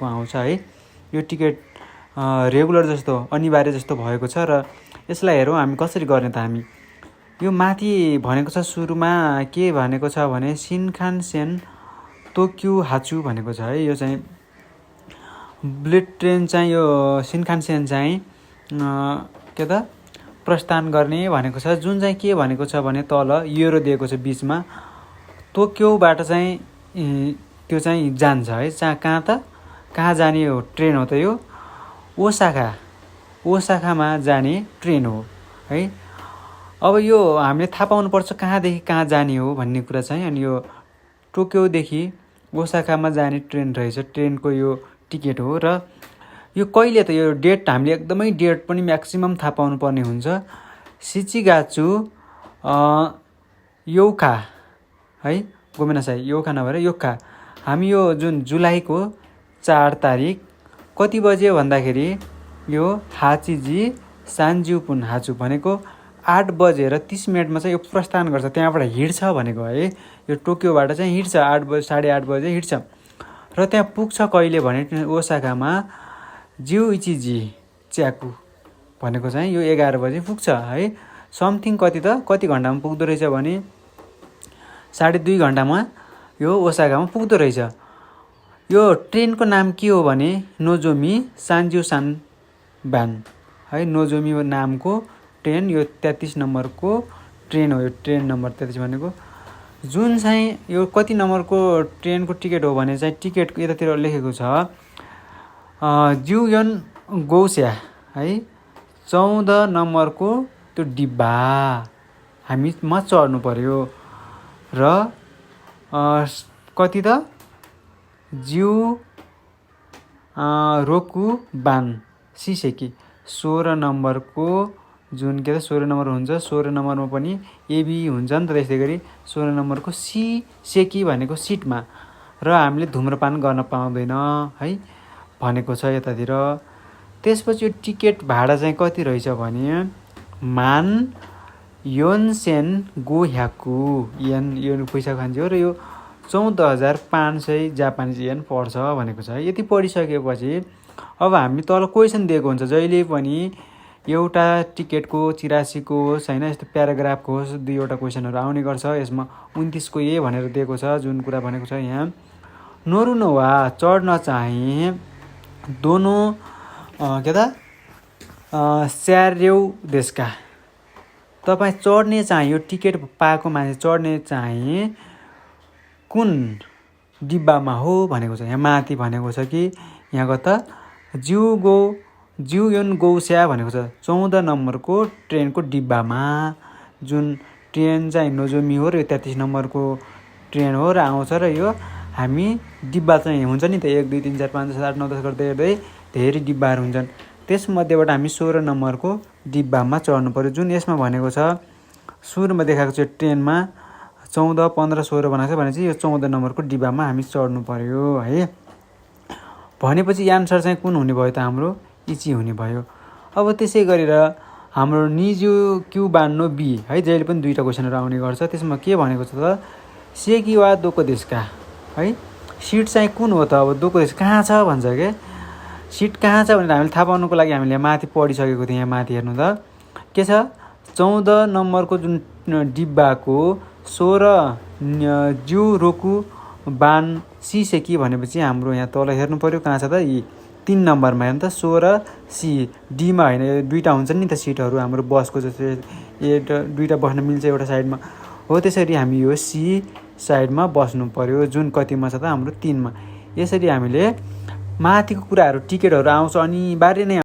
आउँछ है। यो टिकट रेगुलर जस्तो अनिवार्य जस्तो भएको छ र यसलाई हेरौँ हामी कसरी गर्ने त हामी। यो माथि भनेको छ सुरुमा के भनेको छ भने सिनखानसेन तोक्यु हाचु भनेको छ है। यो चाहिँ बुलेट ट्रेन चाहिँ यो सिनखानसेन चाहिँ के त प्रस्थान गर्ने भनेको छ। जुन चाहिँ के भनेको छ भने तल युरो दिएको छ बिचमा, टोक्योबाट चाहिँ त्यो चाहिँ जान्छ है। कहाँ त कहाँ जाने हो ट्रेन हो त यो? ओसाकामा जाने ट्रेन हो है। अब यो हामीले थाहा पाउनुपर्छ कहाँदेखि कहाँ जाने हो भन्ने कुरा चाहिँ। अनि यो टोक्योदेखि ओसाकामा जाने ट्रेन रहेछ, ट्रेनको यो टिकट हो। र यो कहिले त यो डेट हामीले एकदमै डेट पनि म्याक्सिमम थाहा पाउनुपर्ने हुन्छ। सिचिगाचु योखा है, गोमेनासाई योखा नभएर योखा। हामी यो जुन जुलाईको 4 तारिक कति बजे भन्दाखेरि यो हाचिजी सान्जुपुन हाचु भनेको 8 बजेर 30 मिनटमा चाहिँ यो प्रस्थान गर्छ, त्यहाँबाट हिँड्छ भनेको है। यो टोक्योबाट चाहिँ हिँड्छ 8 बजे 8:30 बजे हिँड्छ र त्यहाँ पुग्छ कहिले भने ओसाकामा जिउइचिजी च्याकु भनेको चाहिँ यो 11 बजे पुग्छ है। समथिङ कति घन्टामा पुग्दो रहेछ भने 2.5 घन्टामा यो ओसाकामा पुग्दो रहेछ। यो ट्रेनको नाम के हो भने नोजोमी सान्जुसान बान है। नोजोमी नामको ट्रेन, यो 33 नम्बरको ट्रेन हो। यो ट्रेन नम्बर 33 भनेको जुन चाहिँ यो कति नम्बरको ट्रेनको टिकट हो भने चाहिँ टिकटको यतातिर लेखेको छ जिउयन गौस्या है, 14 नम्बरको त्यो डिब्बा हामीमा चढ्नु पर्यो। र कति त जिउ रोकु बान सिसेकी 16 नम्बरको जुन के त 16 नम्बर हुन्छ। 16 नम्बरमा पनि एबी हुन्छ नि त, त्यस्तै गरी 16 नम्बरको सेकी भनेको सिटमा। र हामीले धुम्रपान गर्न पाउँदैन है भनेको छ यतातिर। त्यसपछि यो टिकट भाडा चाहिँ कति रहेछ भने मान योनसेन गोह्याकु येन, यो पैसा खान्छ र यो 14,500 जापानिज येन पर्छ भनेको छ। यति पढिसकेपछि अब हामी तल क्वेसन दिएको हुन्छ जहिले पनि एउटा टिकटको 84 को होस् होइन, यस्तो प्याराग्राफको होस् 2वटा क्वेसनहरू आउने गर्छ। यसमा 29 को ए भनेर दिएको छ जुन कुरा भनेको छ यहाँ। नोरुनोवा चढ्न चाहिँ दोनो के त स्यार्यौ देशका, तपाईँ चढ्ने चाहिँ यो टिकट पाएको मान्छे चढ्ने चाहिँ कुन डिब्बामा हो भनेको छ। यहाँ माथि भनेको छ कि यहाँको त जिउयोन गौस्या भनेको छ 14 नम्बरको ट्रेनको डिब्बामा। जुन ट्रेन चाहिँ नोजोमी हो र यो 33 नम्बरको ट्रेन हो र आउँछ। र यो हामी डिब्बा चाहिँ हुन्छ नि त 1 2 3 4 5 6 7 8 9 10 गर्दै गर्दै धेरै डिब्बाहरू हुन्छन्। त्यसमध्येबाट हामी 16 नम्बरको डिब्बामा चढ्नु पर्यो। जुन यसमा भनेको छ सुरुमा देखाएको छ ट्रेनमा 14 15 16 बनाएको छ भनेपछि यो 14 नम्बरको डिब्बामा हामी चढ्नु पर्यो है। भनेपछि एन्सर चाहिँ कुन हुने भयो त हाम्रो इची हुने भयो। अब त्यसै गरेर हाम्रो निजु क्यु बान्नो बी है, जहिले पनि 2टा क्वेसनहरू आउने गर्छ। त्यसमा के भनेको छ त सेकी वा दोको देशका है, सिट चाहिँ कुन हो त। अब दोको देश कहाँ छ भन्छ के, सिट कहाँ छ भनेर हामीले थाहा पाउनुको लागि हामीले माथि पढिसकेको थियौँ। यहाँ माथि हेर्नु त के छ 14 नम्बरको जुन डिब्बाको 16 जिउ रोकु बान सिसेकी भनेपछि हाम्रो यहाँ तल हेर्नु पर्यो कहाँ छ त, यी 3 नम्बरमा हेर्नु त 16 सी डीमा होइन, 2टा हुन्छ नि त सिटहरू हाम्रो बसको जस्तो 2टा बस्न मिल्छ एउटा साइडमा हो। त्यसरी हामी यो सी साइडमा बस्नु पर्यो जुन कतिमा छ त हाम्रो 3मा। यसरी हामीले माथिको कुराहरू टिकटहरू आउँछ अनिवार्य नै